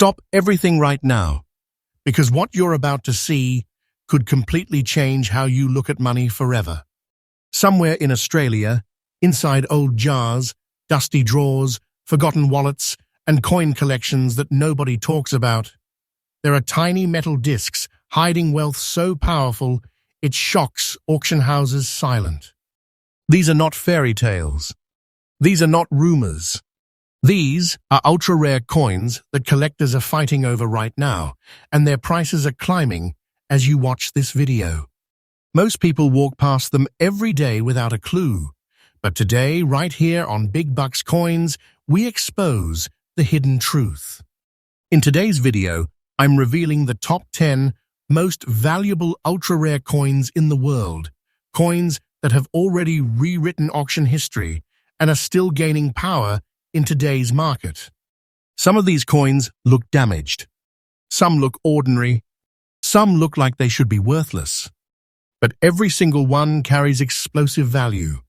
Stop everything right now, because what you're about to see could completely change how you look at money forever. Somewhere in Australia, inside old jars, dusty drawers, forgotten wallets, and coin collections that nobody talks about, there are tiny metal discs hiding wealth so powerful it shocks auction houses silent. These are not fairy tales. These are not rumors. These are ultra-rare coins that collectors are fighting over right now, and their prices are climbing as you watch this video. Most people walk past them every day without a clue, but today, right here on Big Bucks Coins, we expose the hidden truth. In today's video, I'm revealing the top 10 most valuable ultra-rare coins in the world, coins that have already rewritten auction history and are still gaining power in today's market. Some of these coins look damaged. Some look ordinary. Some look like they should be worthless. But every single one carries explosive value.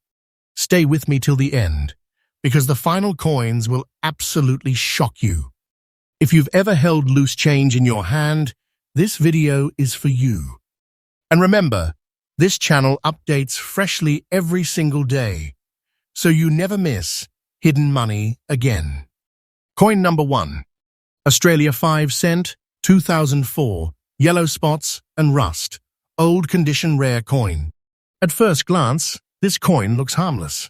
Stay with me till the end, because the final coins will absolutely shock you. If you've ever held loose change in your hand, this video is for you. And remember, this channel updates freshly every single day, so you never miss hidden money again. Coin number 1. Australia 5 cent, 2004, yellow spots and rust, old condition rare coin. At first glance, this coin looks harmless.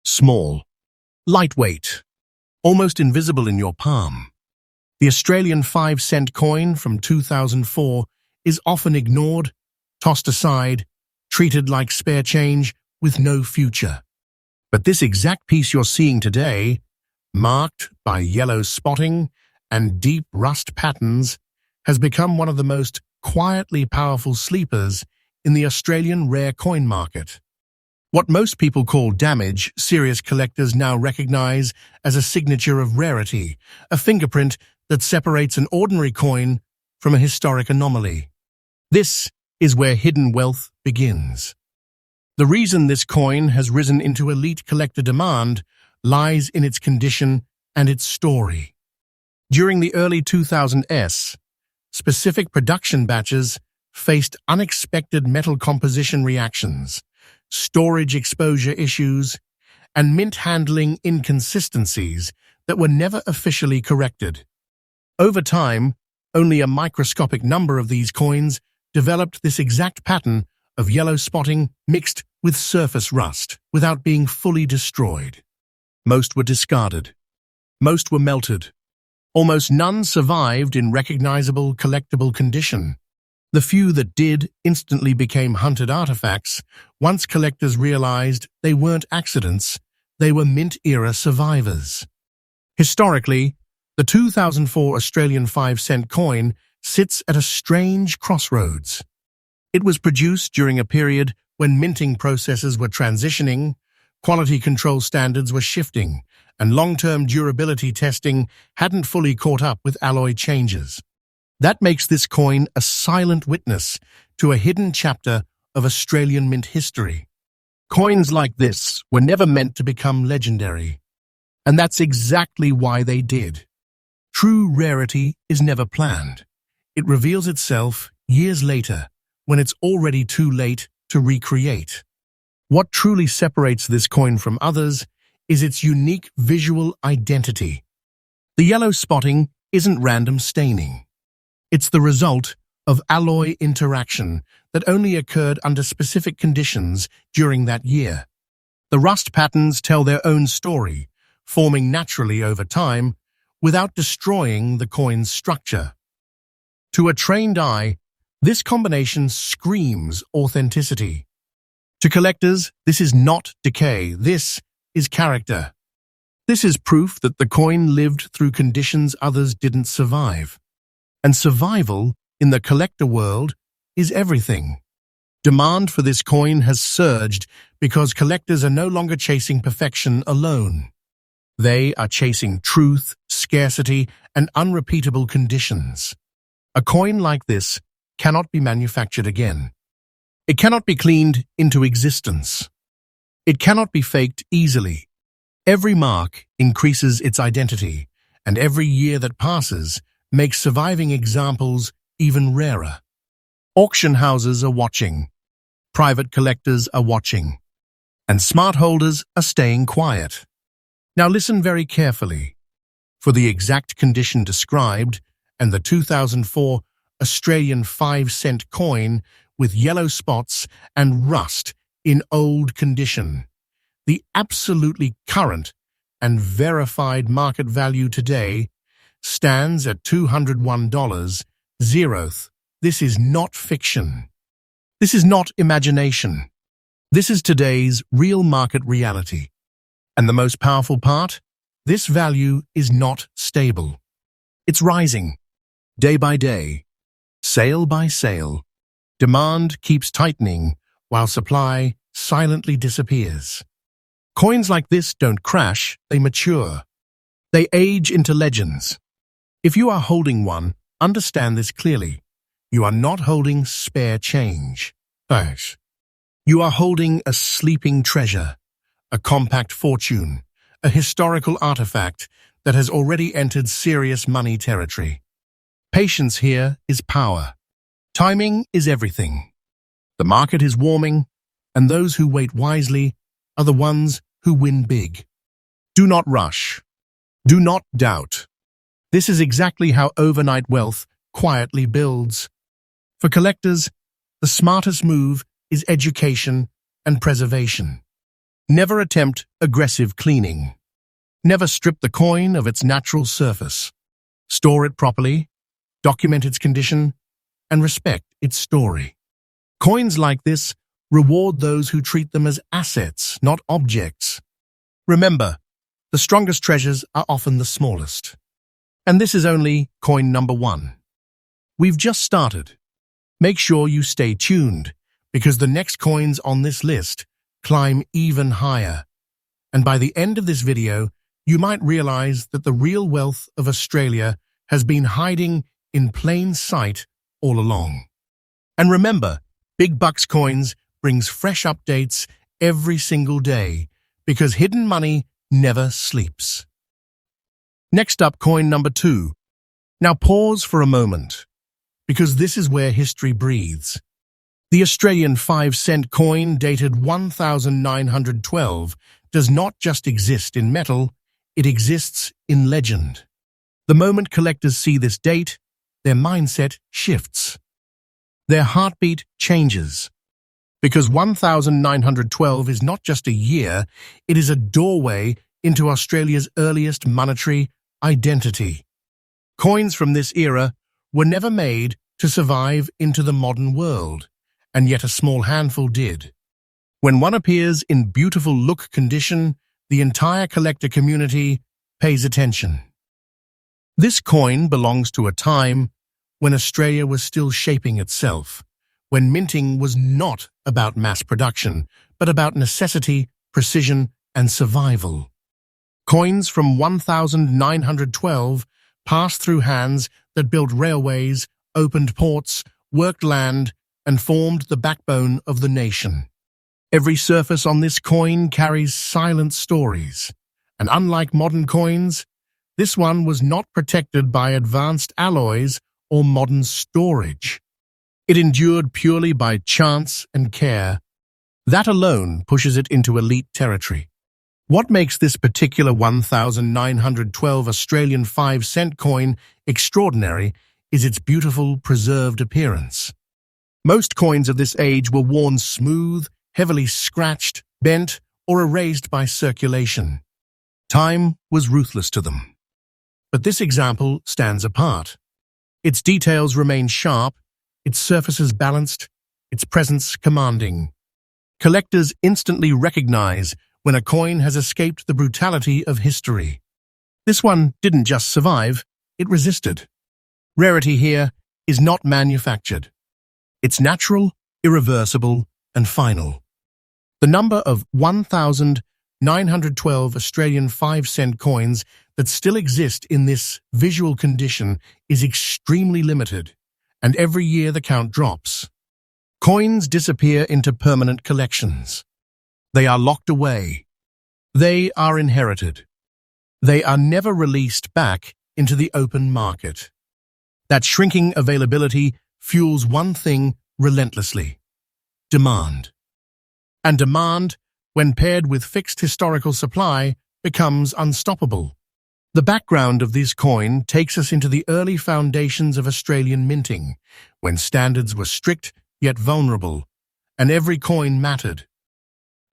Small, lightweight, almost invisible in your palm. The Australian 5 cent coin from 2004 is often ignored, tossed aside, treated like spare change with no future. But this exact piece you're seeing today, marked by yellow spotting and deep rust patterns, has become one of the most quietly powerful sleepers in the Australian rare coin market. What most people call damage, serious collectors now recognize as a signature of rarity, a fingerprint that separates an ordinary coin from a historic anomaly. This is where hidden wealth begins. The reason this coin has risen into elite collector demand lies in its condition and its story. During the early 2000s, specific production batches faced unexpected metal composition reactions, storage exposure issues, and mint handling inconsistencies that were never officially corrected. Over time, only a microscopic number of these coins developed this exact pattern of yellow spotting mixed with surface rust without being fully destroyed. Most were discarded. Most were melted. Almost none survived in recognizable, collectible condition. The few that did instantly became hunted artifacts once collectors realized they weren't accidents, they were mint-era survivors. Historically, the 2004 Australian 5 cent coin sits at a strange crossroads. It was produced during a period when minting processes were transitioning, quality control standards were shifting, and long-term durability testing hadn't fully caught up with alloy changes. That makes this coin a silent witness to a hidden chapter of Australian mint history. Coins like this were never meant to become legendary, and that's exactly why they did. True rarity is never planned. It reveals itself years later, when it's already too late to recreate. What truly separates this coin from others is its unique visual identity. The yellow spotting isn't random staining. It's the result of alloy interaction that only occurred under specific conditions during that year. The rust patterns tell their own story, forming naturally over time without destroying the coin's structure. To a trained eye, this combination screams authenticity. To collectors, this is not decay, this is character. This is proof that the coin lived through conditions others didn't survive. And survival, in the collector world, is everything. Demand for this coin has surged because collectors are no longer chasing perfection alone. They are chasing truth, scarcity, and unrepeatable conditions. A coin like this cannot be manufactured again. It cannot be cleaned into existence. It cannot be faked easily. Every mark increases its identity, and every year that passes makes surviving examples even rarer. Auction houses are watching, private collectors are watching, and smart holders are staying quiet. Now listen very carefully. For the exact condition described and the 2004 Australian 5-cent coin with yellow spots and rust in old condition, the absolutely current and verified market value today stands at $201. Zeroth. This is not fiction. This is not imagination. This is today's real market reality. And the most powerful part? This value is not stable. It's rising, day by day, sale by sale. Demand keeps tightening while supply silently disappears. Coins like this don't crash, they mature. They age into legends. If you are holding one, understand this clearly. You are not holding spare change. You are holding a sleeping treasure, a compact fortune, a historical artifact that has already entered serious money territory. Patience here is power. Timing is everything. The market is warming, and those who wait wisely are the ones who win big. Do not rush. Do not doubt. This is exactly how overnight wealth quietly builds. For collectors, the smartest move is education and preservation. Never attempt aggressive cleaning. Never strip the coin of its natural surface. Store it properly, document its condition, and respect its story. Coins like this reward those who treat them as assets, not objects. Remember, the strongest treasures are often the smallest. And this is only coin number 1. We've just started. Make sure you stay tuned, because the next coins on this list climb even higher. And by the end of this video, you might realize that the real wealth of Australia has been hiding in plain sight all along. And remember, Big Bucks Coins brings fresh updates every single day, because hidden money never sleeps. Next up, coin number 2. Now pause for a moment, because this is where history breathes. The Australian 5-cent coin dated 1912 does not just exist in metal, it exists in legend. The moment collectors see this date, their mindset shifts. Their heartbeat changes. Because 1912 is not just a year, it is a doorway into Australia's earliest monetary identity. Coins from this era were never made to survive into the modern world, and yet a small handful did. When one appears in beautiful look condition, the entire collector community pays attention. This coin belongs to a time when Australia was still shaping itself, when minting was not about mass production, but about necessity, precision, and survival. Coins from 1912 passed through hands that built railways, opened ports, worked land, and formed the backbone of the nation. Every surface on this coin carries silent stories, and unlike modern coins, this one was not protected by advanced alloys or modern storage. It endured purely by chance and care. That alone pushes it into elite territory. What makes this particular 1912 Australian 5-cent coin extraordinary is its beautiful, preserved appearance. Most coins of this age were worn smooth, heavily scratched, bent, or erased by circulation. Time was ruthless to them. But this example stands apart. Its details remain sharp, its surfaces balanced, its presence commanding. Collectors instantly recognize when a coin has escaped the brutality of history. This one didn't just survive, it resisted. Rarity here is not manufactured. It's natural, irreversible, and final. The number of 1912 Australian 5-cent coins that still exist in this visual condition is extremely limited, and every year the count drops. Coins disappear into permanent collections. They are locked away. They are inherited. They are never released back into the open market. That shrinking availability fuels one thing relentlessly: demand. And demand, when paired with fixed historical supply, becomes unstoppable. The background of this coin takes us into the early foundations of Australian minting, when standards were strict yet vulnerable, and every coin mattered.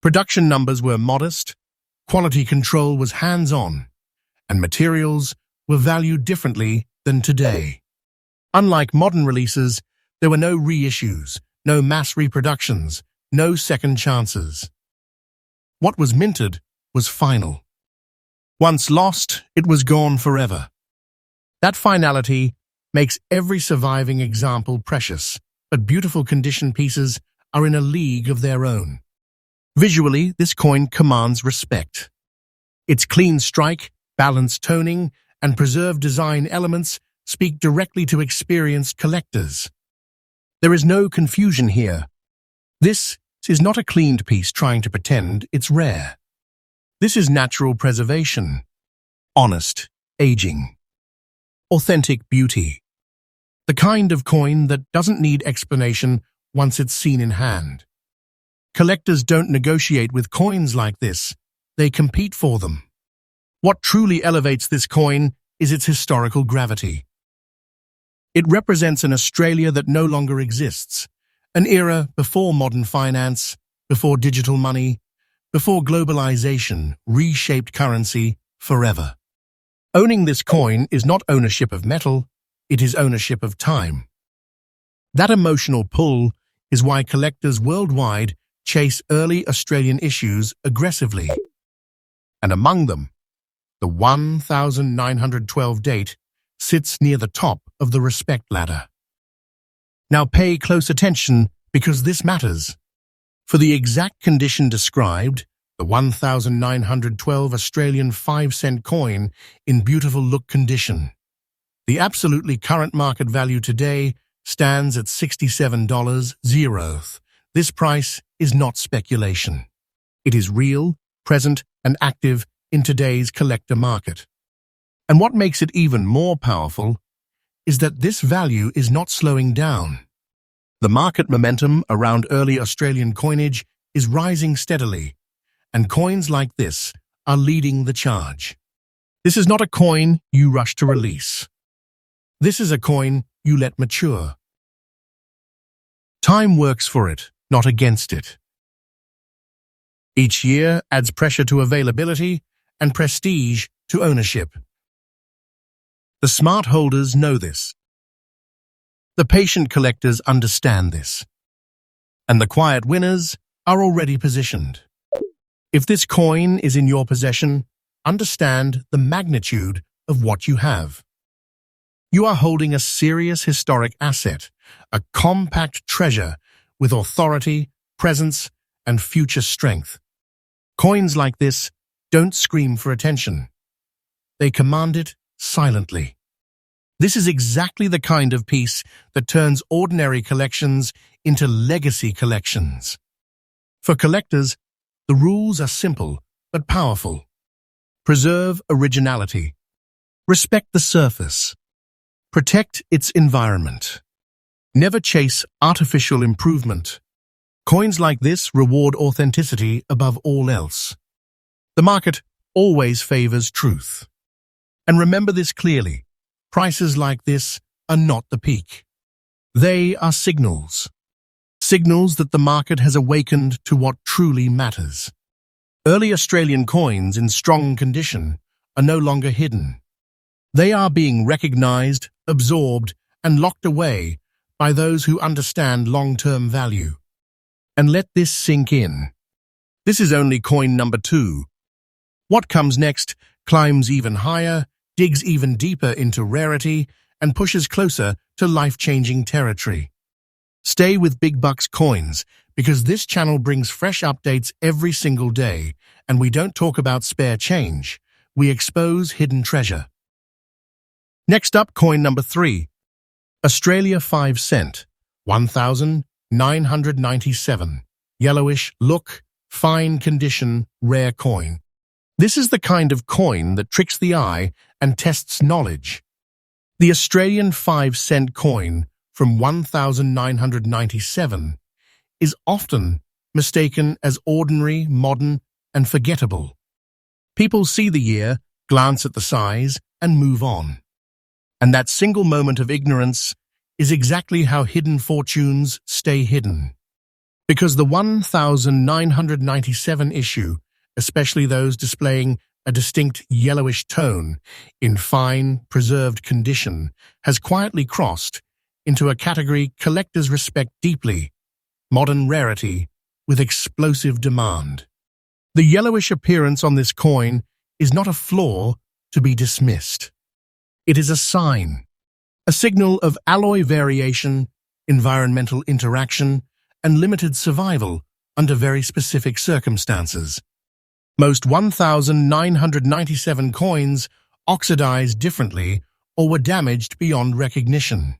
Production numbers were modest, quality control was hands-on, and materials were valued differently than today. Unlike modern releases, there were no reissues, no mass reproductions, no second chances. What was minted was final. Once lost, it was gone forever. That finality makes every surviving example precious, but beautiful condition pieces are in a league of their own. Visually, this coin commands respect. Its clean strike, balanced toning, and preserved design elements speak directly to experienced collectors. There is no confusion here. This is not a cleaned piece trying to pretend it's rare. This is natural preservation, honest aging, authentic beauty. The kind of coin that doesn't need explanation once it's seen in hand. Collectors don't negotiate with coins like this, they compete for them. What truly elevates this coin is its historical gravity. It represents an Australia that no longer exists, an era before modern finance, before digital money, before globalization reshaped currency forever. Owning this coin is not ownership of metal, it is ownership of time. That emotional pull is why collectors worldwide chase early Australian issues aggressively. And among them, the 1912 date sits near the top of the respect ladder. Now pay close attention because this matters. For the exact condition described, the 1912 Australian 5-cent coin in beautiful look condition. The absolutely current market value today stands at $67.00. This price is not speculation. It is real, present, and active in today's collector market. And what makes it even more powerful is that this value is not slowing down. The market momentum around early Australian coinage is rising steadily, and coins like this are leading the charge. This is not a coin you rush to release. This is a coin you let mature. Time works for it, not against it. Each year adds pressure to availability and prestige to ownership. The smart holders know this. The patient collectors understand this. And the quiet winners are already positioned. If this coin is in your possession, understand the magnitude of what you have. You are holding a serious historic asset, a compact treasure with authority, presence, and future strength. Coins like this don't scream for attention. They command it silently. This is exactly the kind of piece that turns ordinary collections into legacy collections. For collectors, the rules are simple but powerful. Preserve originality. Respect the surface. Protect its environment. Never chase artificial improvement. Coins like this reward authenticity above all else. The market always favors truth. And remember this clearly. Prices like this are not the peak. They are signals. Signals that the market has awakened to what truly matters. Early Australian coins in strong condition are no longer hidden. They are being recognized, absorbed, and locked away by those who understand long-term value. And let this sink in. This is only coin number 2. What comes next climbs even higher, digs even deeper into rarity, and pushes closer to life-changing territory. Stay with Big Bucks Coins, because this channel brings fresh updates every single day, and we don't talk about spare change. We expose hidden treasure. Next up, coin number 3. Australia 5 cent, 1997. Yellowish look, fine condition, rare coin. This is the kind of coin that tricks the eye and tests knowledge. The Australian 5-cent coin from 1997 is often mistaken as ordinary, modern, and forgettable. People see the year, glance at the size, and move on. And that single moment of ignorance is exactly how hidden fortunes stay hidden. Because the 1997 issue, especially those displaying a distinct yellowish tone in fine, preserved condition, has quietly crossed into a category collectors respect deeply: modern rarity with explosive demand. The yellowish appearance on this coin is not a flaw to be dismissed. It is a sign, a signal of alloy variation, environmental interaction, and limited survival under very specific circumstances. Most 1997 coins oxidized differently or were damaged beyond recognition.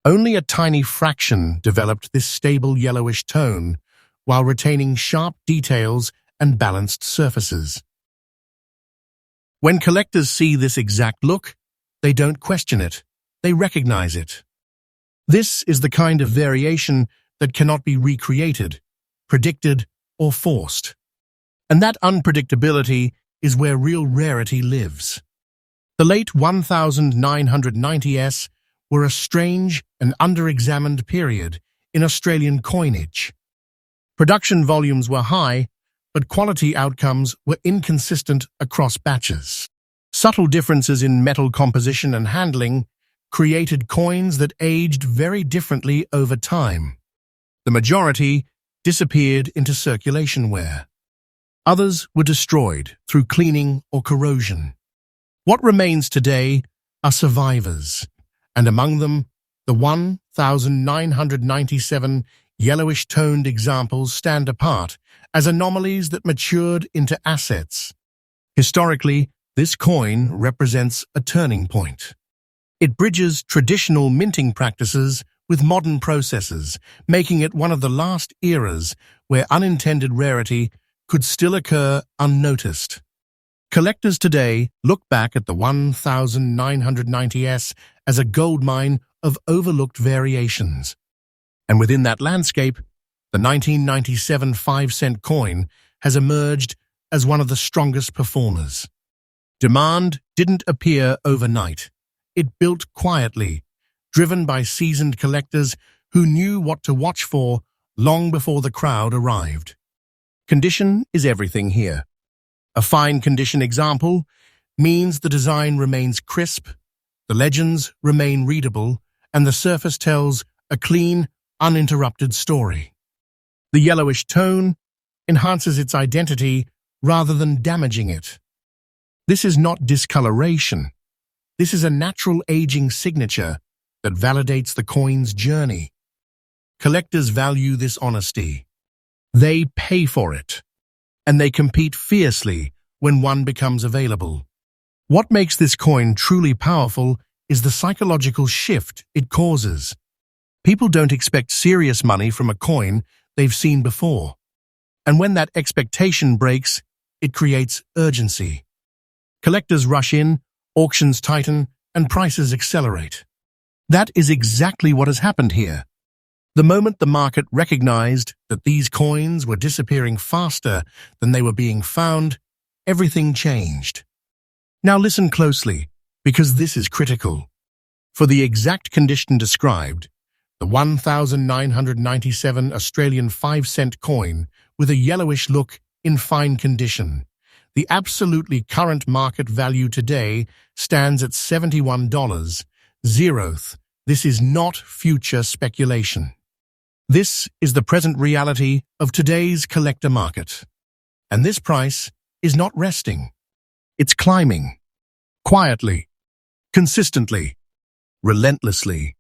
Only a tiny fraction developed this stable yellowish tone while retaining sharp details and balanced surfaces. When collectors see this exact look, they don't question it, they recognize it. This is the kind of variation that cannot be recreated, predicted, or forced. And that unpredictability is where real rarity lives. The late 1990s were a strange and under-examined period in Australian coinage. Production volumes were high, but quality outcomes were inconsistent across batches. Subtle differences in metal composition and handling created coins that aged very differently over time. The majority disappeared into circulation wear. Others were destroyed through cleaning or corrosion. What remains today are survivors, and among them, the 1997 yellowish-toned examples stand apart as anomalies that matured into assets. Historically, this coin represents a turning point. It bridges traditional minting practices with modern processes, making it one of the last eras where unintended rarity could still occur unnoticed. Collectors today look back at the 1990s as a goldmine of overlooked variations. And within that landscape, the 1997 5-cent coin has emerged as one of the strongest performers. Demand didn't appear overnight. It built quietly, driven by seasoned collectors who knew what to watch for long before the crowd arrived. Condition is everything here. A fine condition example means the design remains crisp, the legends remain readable, and the surface tells a clean, uninterrupted story. The yellowish tone enhances its identity rather than damaging it. This is not discoloration. This is a natural aging signature that validates the coin's journey. Collectors value this honesty. They pay for it, and they compete fiercely when one becomes available. What makes this coin truly powerful is the psychological shift it causes. People don't expect serious money from a coin they've seen before. And when that expectation breaks, it creates urgency. Collectors rush in, auctions tighten, and prices accelerate. That is exactly what has happened here. The moment the market recognized that these coins were disappearing faster than they were being found, everything changed. Now listen closely, because this is critical. For the exact condition described, the 1997 Australian 5-cent coin with a yellowish look in fine condition, the absolutely current market value today stands at $71. Zeroth. This is not future speculation. This is the present reality of today's collector market. And this price is not resting. It's climbing. Quietly. Consistently. Relentlessly.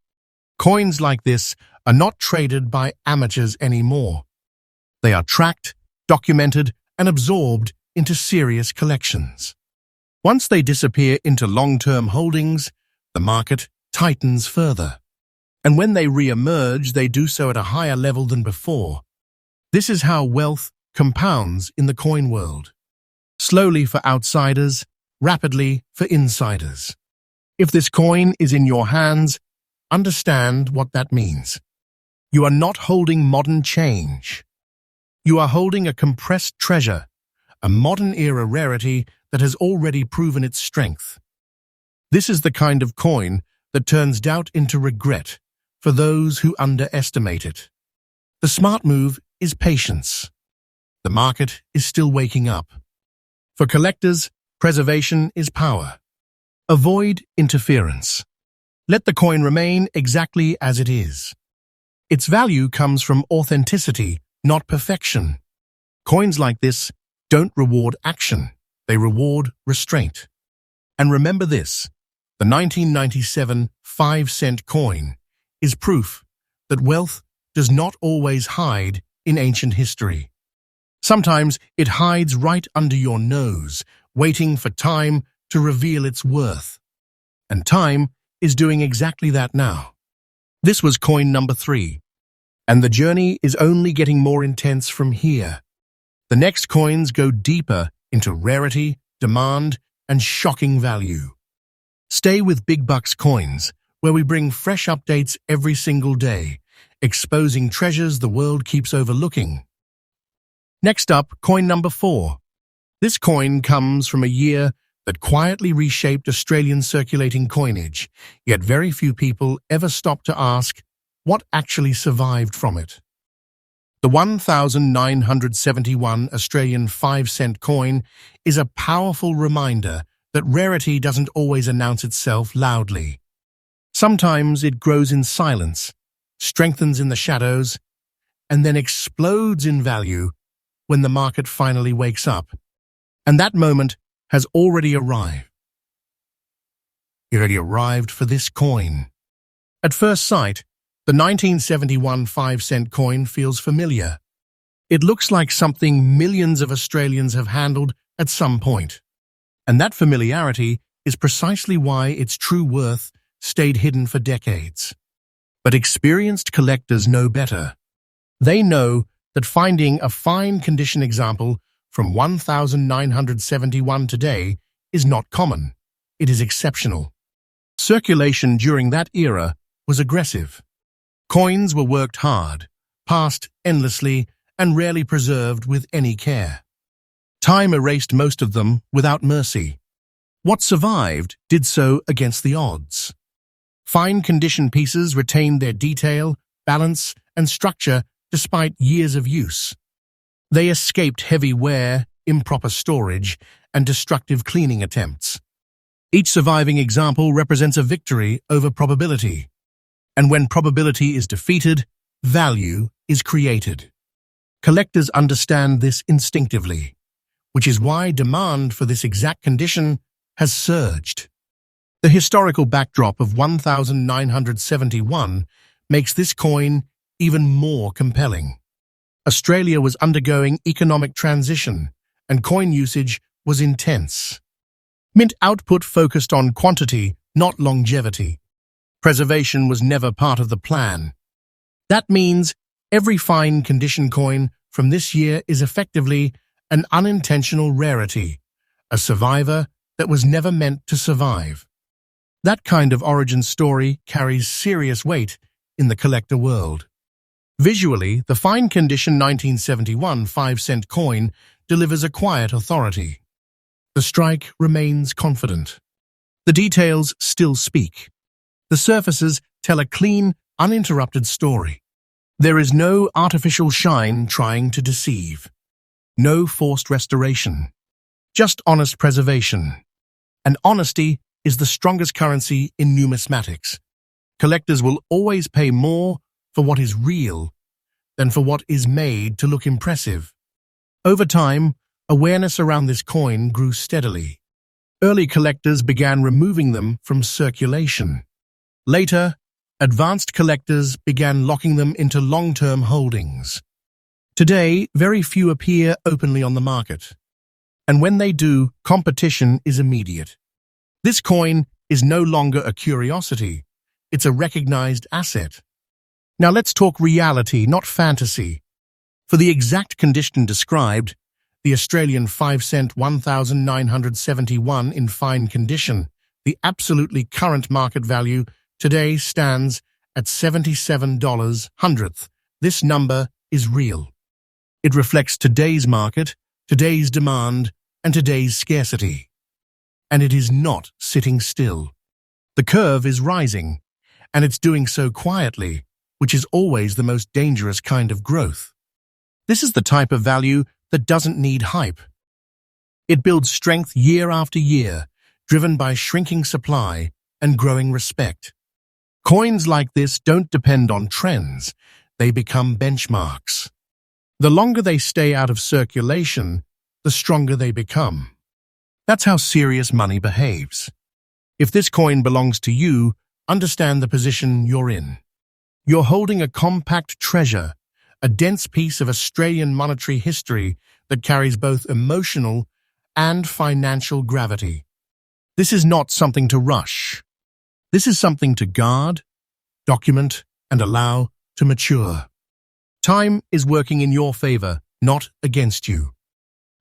Coins like this are not traded by amateurs anymore. They are tracked, documented, and absorbed into serious collections. Once they disappear into long-term holdings, the market tightens further. And when they re-emerge, they do so at a higher level than before. This is how wealth compounds in the coin world. Slowly for outsiders, rapidly for insiders. If this coin is in your hands, understand what that means. You are not holding modern change. You are holding a compressed treasure, a modern-era rarity that has already proven its strength. This is the kind of coin that turns doubt into regret for those who underestimate it. The smart move is patience. The market is still waking up. For collectors, preservation is power. Avoid interference. Let the coin remain exactly as it is. Its value comes from authenticity, not perfection. Coins like this don't reward action, they reward restraint. And remember this, the 1997 5-cent coin is proof that wealth does not always hide in ancient history. Sometimes it hides right under your nose, waiting for time to reveal its worth. And time is doing exactly that now. This was coin number 3, and the journey is only getting more intense from here. The next coins go deeper into rarity, demand, and shocking value. Stay with Big Bucks Coins, where we bring fresh updates every single day, exposing treasures the world keeps overlooking. Next up, coin number 4. This coin comes from a year that quietly reshaped Australian circulating coinage, yet very few people ever stopped to ask what actually survived from it. The 1971 Australian 5-cent coin is a powerful reminder that rarity doesn't always announce itself loudly. Sometimes it grows in silence, strengthens in the shadows, and then explodes in value when the market finally wakes up. And that moment has already arrived. It already arrived for this coin. At first sight, the 1971 5-cent coin feels familiar. It looks like something millions of Australians have handled at some point. And that familiarity is precisely why its true worth stayed hidden for decades. But experienced collectors know better. They know that finding a fine condition example from 1971 today is not common. It is exceptional. Circulation during that era was aggressive. Coins were worked hard, passed endlessly, and rarely preserved with any care. Time erased most of them without mercy. What survived did so against the odds. Fine condition pieces retained their detail, balance, and structure despite years of use. They escaped heavy wear, improper storage, and destructive cleaning attempts. Each surviving example represents a victory over probability. And when probability is defeated, value is created. Collectors understand this instinctively, which is why demand for this exact condition has surged. The historical backdrop of 1971 makes this coin even more compelling. Australia was undergoing economic transition, and coin usage was intense. Mint output focused on quantity, not longevity. Preservation was never part of the plan. That means every fine condition coin from this year is effectively an unintentional rarity, a survivor that was never meant to survive. That kind of origin story carries serious weight in the collector world. Visually, the fine condition 1971 5-cent coin delivers a quiet authority. The strike remains confident. The details still speak. The surfaces tell a clean, uninterrupted story. There is no artificial shine trying to deceive. No forced restoration. Just honest preservation. And honesty is the strongest currency in numismatics. Collectors will always pay more for what is real than for what is made to look impressive. Over time, awareness around this coin grew steadily. Early collectors began removing them from circulation. Later, advanced collectors began locking them into long-term holdings. Today, very few appear openly on the market. And when they do, competition is immediate. This coin is no longer a curiosity. It's a recognized asset. Now let's talk reality, not fantasy. For the exact condition described, the Australian 5-cent 1971 in fine condition The absolutely current market value today stands at $77 hundredth. This number is real. It reflects today's market, today's demand, and today's scarcity. And it is not sitting still. The curve is rising, and it's doing so quietly, which is always the most dangerous kind of growth. This is the type of value that doesn't need hype. It builds strength year after year, driven by shrinking supply and growing respect. Coins like this don't depend on trends, they become benchmarks. The longer they stay out of circulation, the stronger they become. That's how serious money behaves. If this coin belongs to you, understand the position you're in. You're holding a compact treasure, a dense piece of Australian monetary history that carries both emotional and financial gravity. This is not something to rush. This is something to guard, document, and allow to mature. Time is working in your favor, not against you.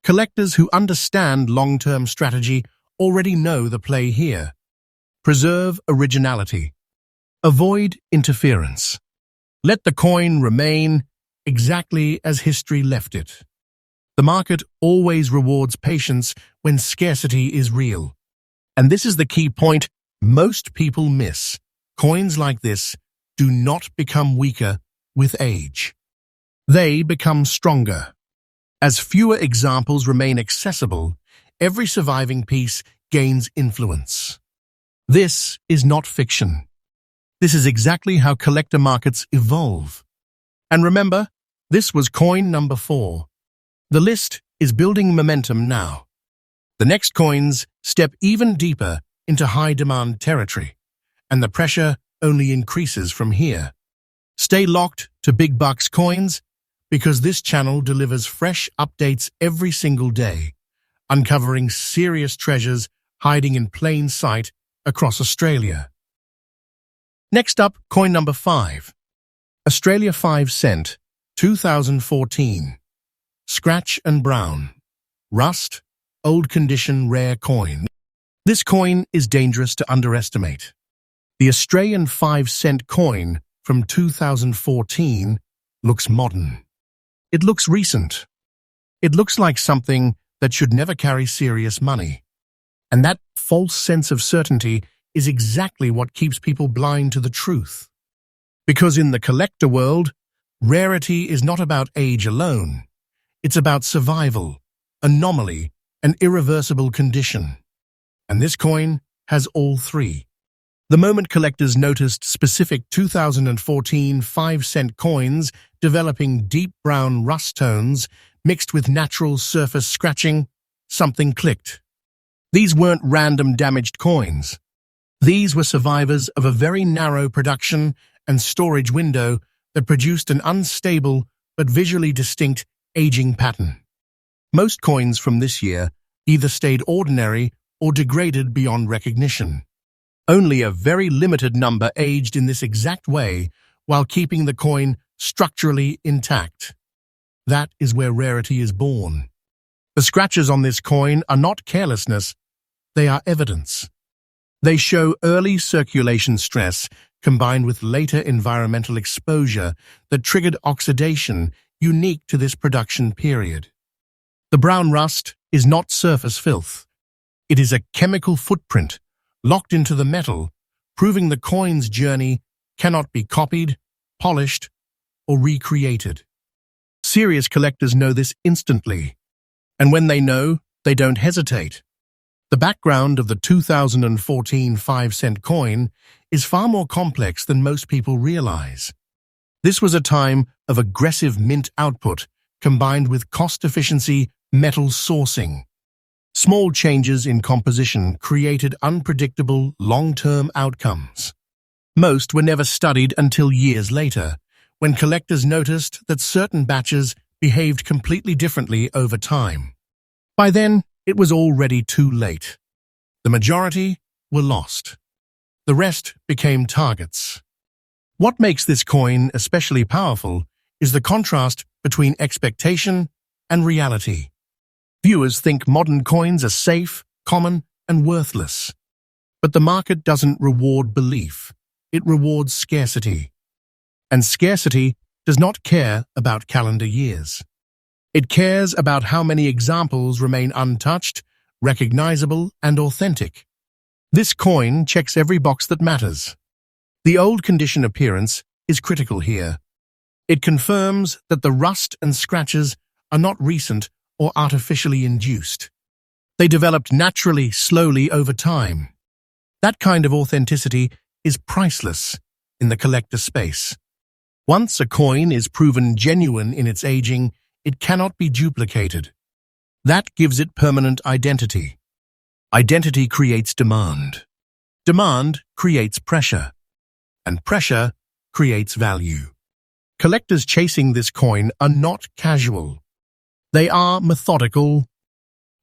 Collectors who understand long-term strategy already know the play here. Preserve originality. Avoid interference. Let the coin remain exactly as history left it. The market always rewards patience when scarcity is real. And this is the key point most people miss. Coins like this do not become weaker with age. They become stronger. As fewer examples remain accessible, every surviving piece gains influence. This is not fiction. This is exactly how collector markets evolve. And remember, this was coin number 4. The list is building momentum now. The next coins step even deeper into high-demand territory, and the pressure only increases from here. Stay locked to Big Bucks Coins, because this channel delivers fresh updates every single day, uncovering serious treasures hiding in plain sight across Australia. Next up, coin number 5. Australia 5 cent, 2014. Scratch and brown. Rust, old condition rare coin. This coin is dangerous to underestimate. The Australian 5 cent coin from 2014 looks modern. It looks recent. It looks like something that should never carry serious money. And that false sense of certainty is exactly what keeps people blind to the truth. Because in the collector world, rarity is not about age alone. It's about survival, anomaly, and irreversible condition. And this coin has all three. The moment collectors noticed specific 2014 5-cent coins developing deep brown rust tones mixed with natural surface scratching, something clicked. These weren't random damaged coins. These were survivors of a very narrow production and storage window that produced an unstable but visually distinct aging pattern. Most coins from this year either stayed ordinary or degraded beyond recognition. Only a very limited number aged in this exact way while keeping the coin structurally intact. That is where rarity is born. The scratches on this coin are not carelessness, they are evidence. They show early circulation stress combined with later environmental exposure that triggered oxidation unique to this production period. The brown rust is not surface filth. It is a chemical footprint locked into the metal, proving the coin's journey cannot be copied, polished, or recreated. Serious collectors know this instantly, and when they know, they don't hesitate. The background of the 2014 5-cent coin is far more complex than most people realize. This was a time of aggressive mint output combined with cost-efficiency metal sourcing. Small changes in composition created unpredictable long-term outcomes. Most were never studied until years later, when collectors noticed that certain batches behaved completely differently over time. By then, it was already too late. The majority were lost. The rest became targets. What makes this coin especially powerful is the contrast between expectation and reality. Viewers think modern coins are safe, common, and worthless. But the market doesn't reward belief, it rewards scarcity. And scarcity does not care about calendar years. It cares about how many examples remain untouched, recognizable, and authentic. This coin checks every box that matters. The old condition appearance is critical here. It confirms that the rust and scratches are not recent or artificially induced. They developed naturally, slowly over time. That kind of authenticity is priceless in the collector space. Once a coin is proven genuine in its aging, it cannot be duplicated. That gives it permanent identity. Identity creates demand. Demand creates pressure. And pressure creates value. Collectors chasing this coin are not casual. They are methodical.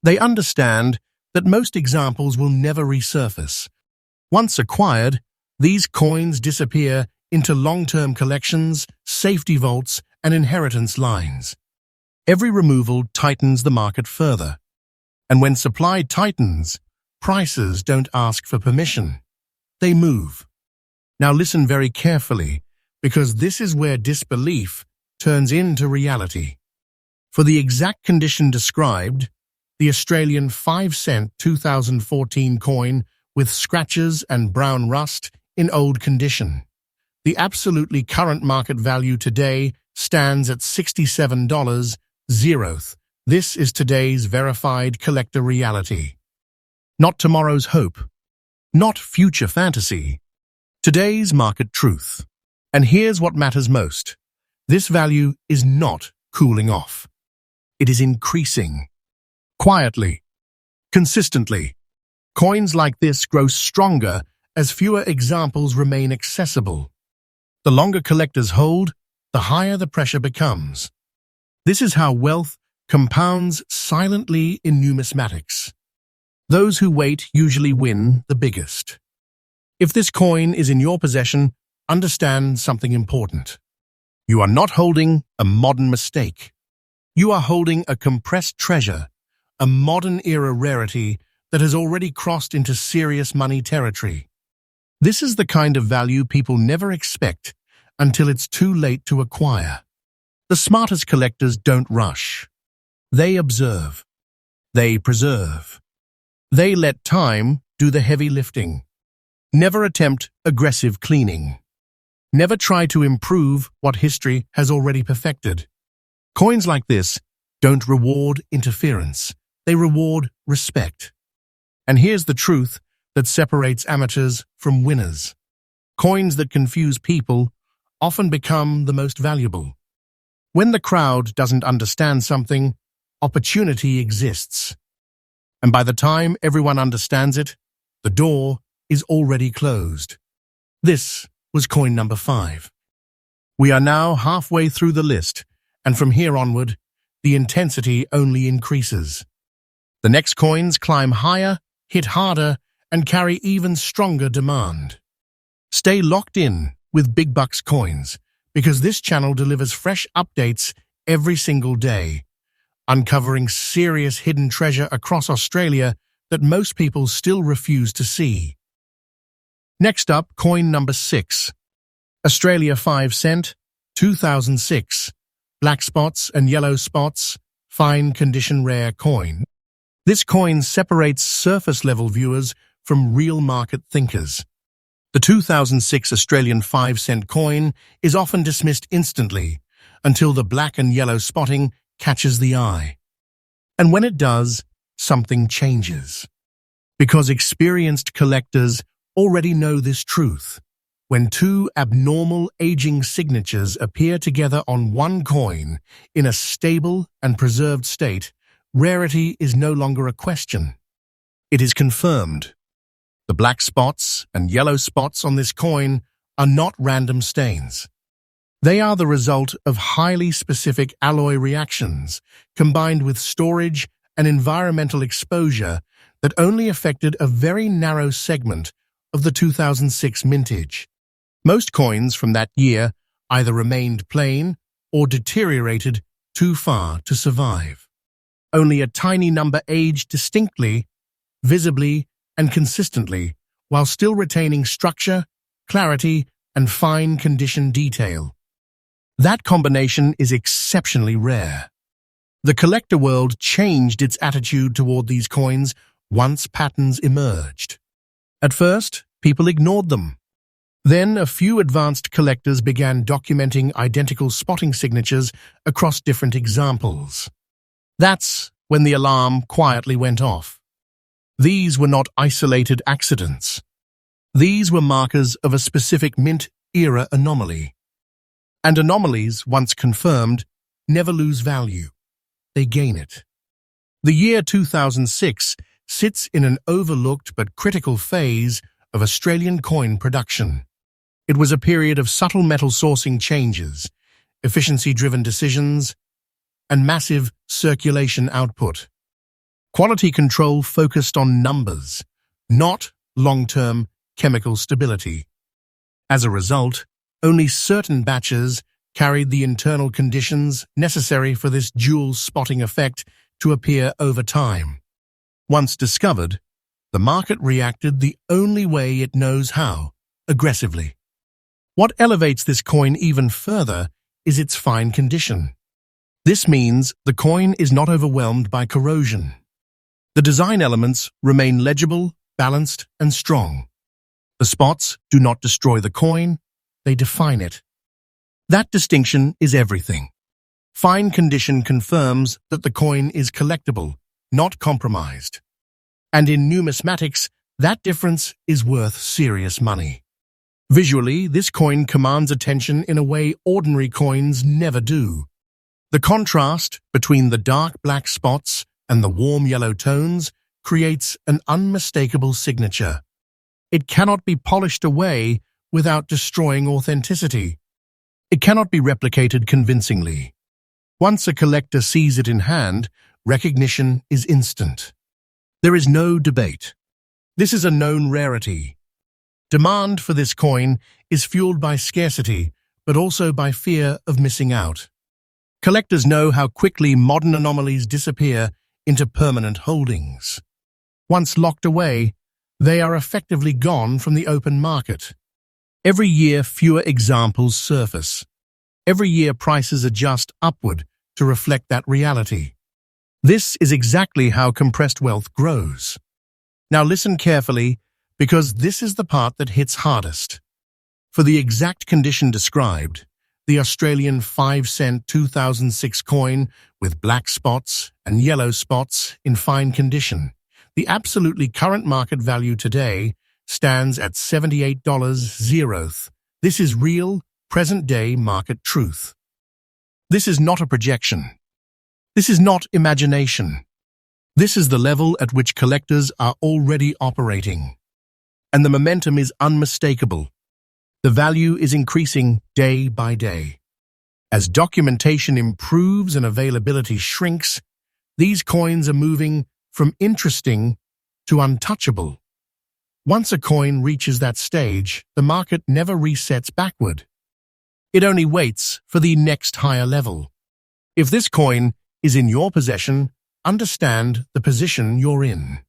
They understand that most examples will never resurface. Once acquired, these coins disappear into long-term collections, safety vaults, and inheritance lines. Every removal tightens the market further. And when supply tightens, prices don't ask for permission. They move. Now listen very carefully, because this is where disbelief turns into reality. For the exact condition described, the Australian 5-cent 2014 coin with scratches and brown rust in old condition. The absolutely current market value today stands at $67.00. This is today's verified collector reality. Not tomorrow's hope. Not future fantasy. Today's market truth. And here's what matters most. This value is not cooling off. It is increasing. Quietly. Consistently. Coins like this grow stronger as fewer examples remain accessible. The longer collectors hold, the higher the pressure becomes. This is how wealth compounds silently in numismatics. Those who wait usually win the biggest. If this coin is in your possession, understand something important. You are not holding a modern mistake. You are holding a compressed treasure, a modern-era rarity that has already crossed into serious money territory. This is the kind of value people never expect until it's too late to acquire. The smartest collectors don't rush. They observe. They preserve. They let time do the heavy lifting. Never attempt aggressive cleaning. Never try to improve what history has already perfected. Coins like this don't reward interference. They reward respect. And here's the truth that separates amateurs from winners. Coins that confuse people often become the most valuable. When the crowd doesn't understand something, opportunity exists. And by the time everyone understands it, the door is already closed. This was coin number 5. We are now halfway through the list, and from here onward, the intensity only increases. The next coins climb higher, hit harder, and carry even stronger demand. Stay locked in with Big Bucks Coins, because this channel delivers fresh updates every single day, uncovering serious hidden treasure across Australia that most people still refuse to see. Next up, coin number 6. Australia 5-cent, 2006. Black spots and yellow spots, fine condition rare coin. This coin separates surface-level viewers from real market thinkers. The 2006 Australian 5-cent coin is often dismissed instantly until the black and yellow spotting catches the eye. And when it does, something changes. Because experienced collectors already know this truth. When two abnormal aging signatures appear together on one coin in a stable and preserved state, rarity is no longer a question. It is confirmed. The black spots and yellow spots on this coin are not random stains. They are the result of highly specific alloy reactions combined with storage and environmental exposure that only affected a very narrow segment of the 2006 mintage. Most coins from that year either remained plain or deteriorated too far to survive. Only a tiny number aged distinctly, visibly, and consistently, while still retaining structure, clarity, and fine condition detail. That combination is exceptionally rare. The collector world changed its attitude toward these coins once patterns emerged. At first, people ignored them. Then a few advanced collectors began documenting identical spotting signatures across different examples. That's when the alarm quietly went off. These were not isolated accidents. These were markers of a specific mint-era anomaly. And anomalies, once confirmed, never lose value. They gain it. The year 2006 sits in an overlooked but critical phase of Australian coin production. It was a period of subtle metal sourcing changes, efficiency-driven decisions, and massive circulation output. Quality control focused on numbers, not long-term chemical stability. As a result, only certain batches carried the internal conditions necessary for this dual spotting effect to appear over time. Once discovered, the market reacted the only way it knows how, aggressively. What elevates this coin even further is its fine condition. This means the coin is not overwhelmed by corrosion. The design elements remain legible, balanced, and strong. The spots do not destroy the coin, they define it. That distinction is everything. Fine condition confirms that the coin is collectible, not compromised. And in numismatics, that difference is worth serious money. Visually, this coin commands attention in a way ordinary coins never do. The contrast between the dark black spots and the warm yellow tones creates an unmistakable signature. It cannot be polished away without destroying authenticity. It cannot be replicated convincingly. Once a collector sees it in hand, recognition is instant. There is no debate. This is a known rarity. Demand for this coin is fueled by scarcity, but also by fear of missing out. Collectors know how quickly modern anomalies disappear into permanent holdings. Once locked away, they are effectively gone from the open market. Every year, fewer examples surface. Every year, prices adjust upward to reflect that reality. This is exactly how compressed wealth grows. Now listen carefully, because this is the part that hits hardest. For the exact condition described, the Australian 5-cent 2006 coin with black spots and yellow spots in fine condition, the absolutely current market value today stands at $78.00. This is real, present-day market truth. This is not a projection. This is not imagination. This is the level at which collectors are already operating. And the momentum is unmistakable. The value is increasing day by day. As documentation improves and availability shrinks, these coins are moving from interesting to untouchable. Once a coin reaches that stage, the market never resets backward. It only waits for the next higher level. If this coin is in your possession, understand the position you're in.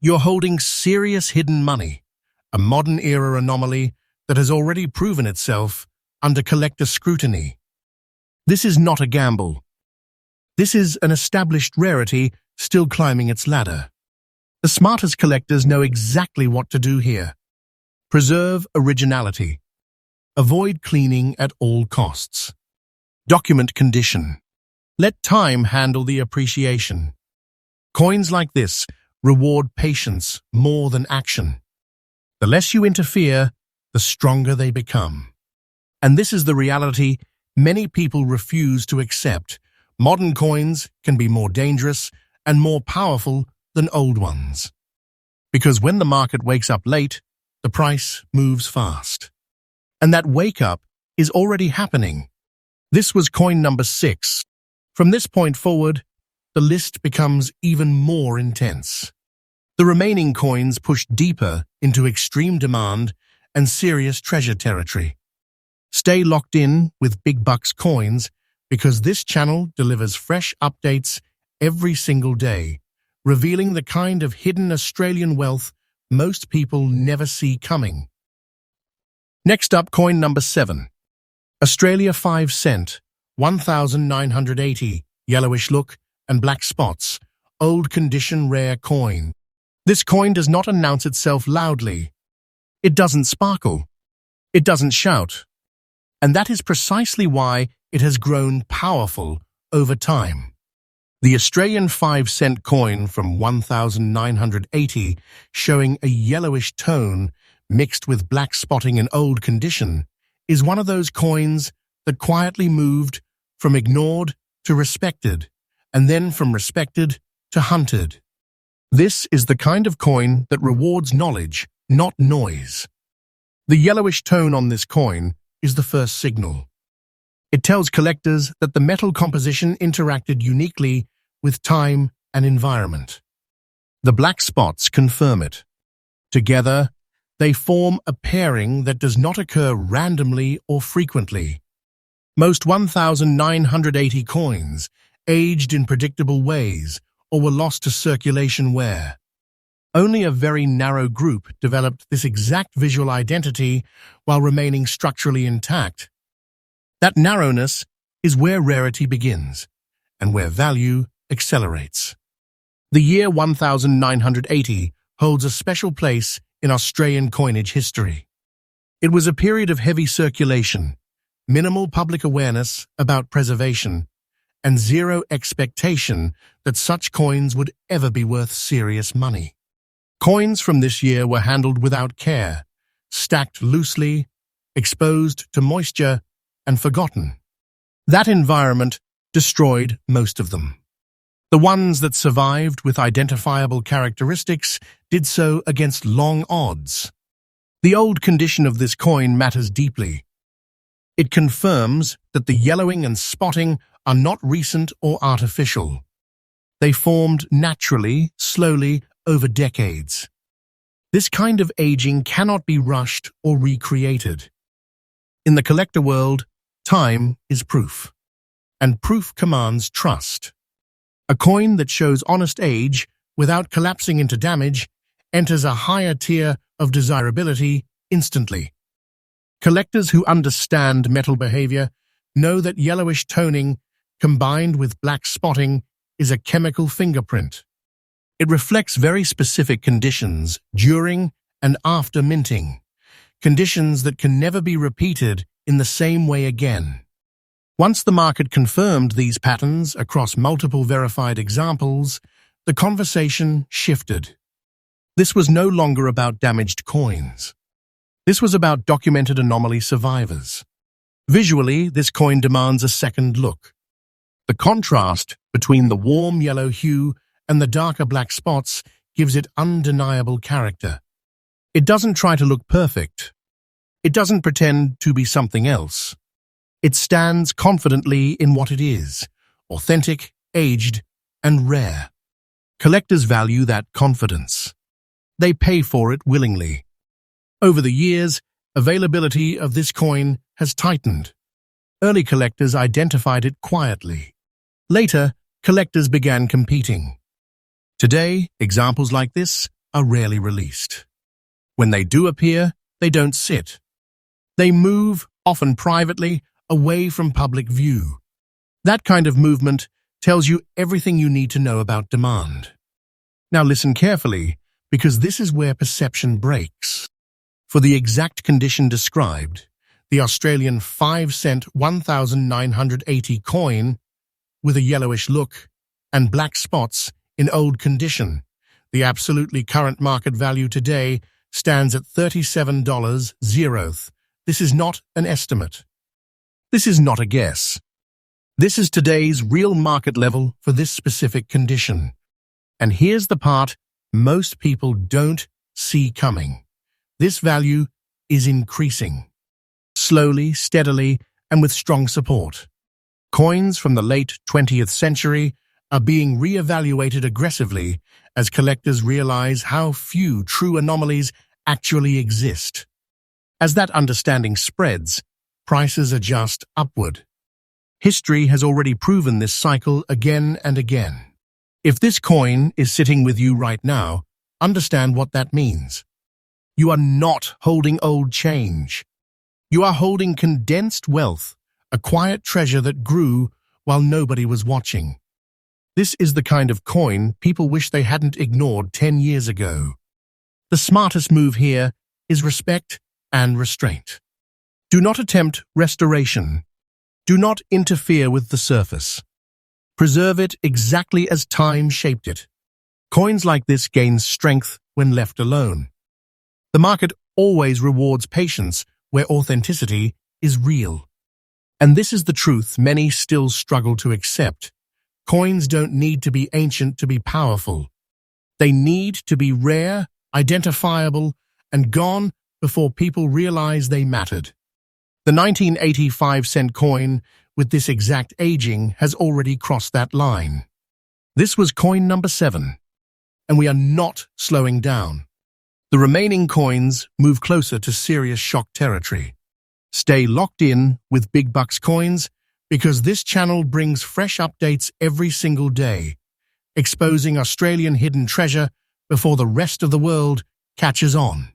You're holding serious hidden money, a modern-era anomaly that has already proven itself under collector scrutiny. This is not a gamble. This is an established rarity still climbing its ladder. The smartest collectors know exactly what to do here. Preserve originality. Avoid cleaning at all costs. Document condition. Let time handle the appreciation. Coins like this reward patience more than action. The less you interfere, the stronger they become. And this is the reality many people refuse to accept. Modern coins can be more dangerous and more powerful than old ones. Because when the market wakes up late, the price moves fast. And that wake-up is already happening. This was coin number 6. From this point forward, the list becomes even more intense. The remaining coins push deeper into extreme demand and serious treasure territory. Stay locked in with Big Bucks Coins, because this channel delivers fresh updates every single day, revealing the kind of hidden Australian wealth most people never see coming. Next up, coin number 7. Australia 5 cent, 1980, yellowish look and black spots, old condition rare coin. This coin does not announce itself loudly. It doesn't sparkle. It doesn't shout. And that is precisely why it has grown powerful over time. The Australian 5 cent coin from 1980, showing a yellowish tone mixed with black spotting in old condition, is one of those coins that quietly moved from ignored to respected, and then from respected to hunted. This is the kind of coin that rewards knowledge, not noise. The yellowish tone on this coin is the first signal. It tells collectors that the metal composition interacted uniquely with time and environment. The black spots confirm it. Together, they form a pairing that does not occur randomly or frequently. Most 1980 coins aged in predictable ways or were lost to circulation wear. Only a very narrow group developed this exact visual identity while remaining structurally intact. That narrowness is where rarity begins and where value accelerates. The year 1980 holds a special place in Australian coinage history. It was a period of heavy circulation, minimal public awareness about preservation, and zero expectation that such coins would ever be worth serious money. Coins from this year were handled without care, stacked loosely, exposed to moisture, and forgotten. That environment destroyed most of them. The ones that survived with identifiable characteristics did so against long odds. The old condition of this coin matters deeply. It confirms that the yellowing and spotting are not recent or artificial. They formed naturally, slowly, over decades. This kind of aging cannot be rushed or recreated. In the collector world, time is proof, and proof commands trust. A coin that shows honest age without collapsing into damage enters a higher tier of desirability instantly. Collectors who understand metal behavior know that yellowish toning combined with black spotting is a chemical fingerprint. It reflects very specific conditions during and after minting, conditions that can never be repeated in the same way again. Once the market confirmed these patterns across multiple verified examples, the conversation shifted. This was no longer about damaged coins. This was about documented anomaly survivors. Visually, this coin demands a second look. The contrast between the warm yellow hue and the darker black spots gives it undeniable character. It doesn't try to look perfect. It doesn't pretend to be something else. It stands confidently in what it is, authentic, aged, and rare. Collectors value that confidence. They pay for it willingly. Over the years, availability of this coin has tightened. Early collectors identified it quietly. Later, collectors began competing. Today, examples like this are rarely released. When they do appear, they don't sit. They move, often privately, away from public view. That kind of movement tells you everything you need to know about demand. Now listen carefully, because this is where perception breaks. For the exact condition described, the Australian 5 cent 1980 coin, with a yellowish look and black spots in old condition, the absolutely current market value today stands at $37.00. This is not an estimate. This is not a guess. This is today's real market level for this specific condition. And here's the part most people don't see coming. This value is increasing. Slowly, steadily, and with strong support. Coins from the late 20th century are being re-evaluated aggressively as collectors realize how few true anomalies actually exist. As that understanding spreads, prices adjust upward. History has already proven this cycle again and again. If this coin is sitting with you right now, understand what that means. You are not holding old change. You are holding condensed wealth, a quiet treasure that grew while nobody was watching. This is the kind of coin people wish they hadn't ignored 10 years ago. The smartest move here is respect and restraint. Do not attempt restoration. Do not interfere with the surface. Preserve it exactly as time shaped it. Coins like this gain strength when left alone. The market always rewards patience where authenticity is real. And this is the truth many still struggle to accept. Coins don't need to be ancient to be powerful. They need to be rare, identifiable, and gone before people realize they mattered. The 1985-cent coin with this exact aging has already crossed that line. This was coin number 7, and we are not slowing down. The remaining coins move closer to serious shock territory. Stay locked in with Big Bucks Coins because this channel brings fresh updates every single day, exposing Australian hidden treasure before the rest of the world catches on.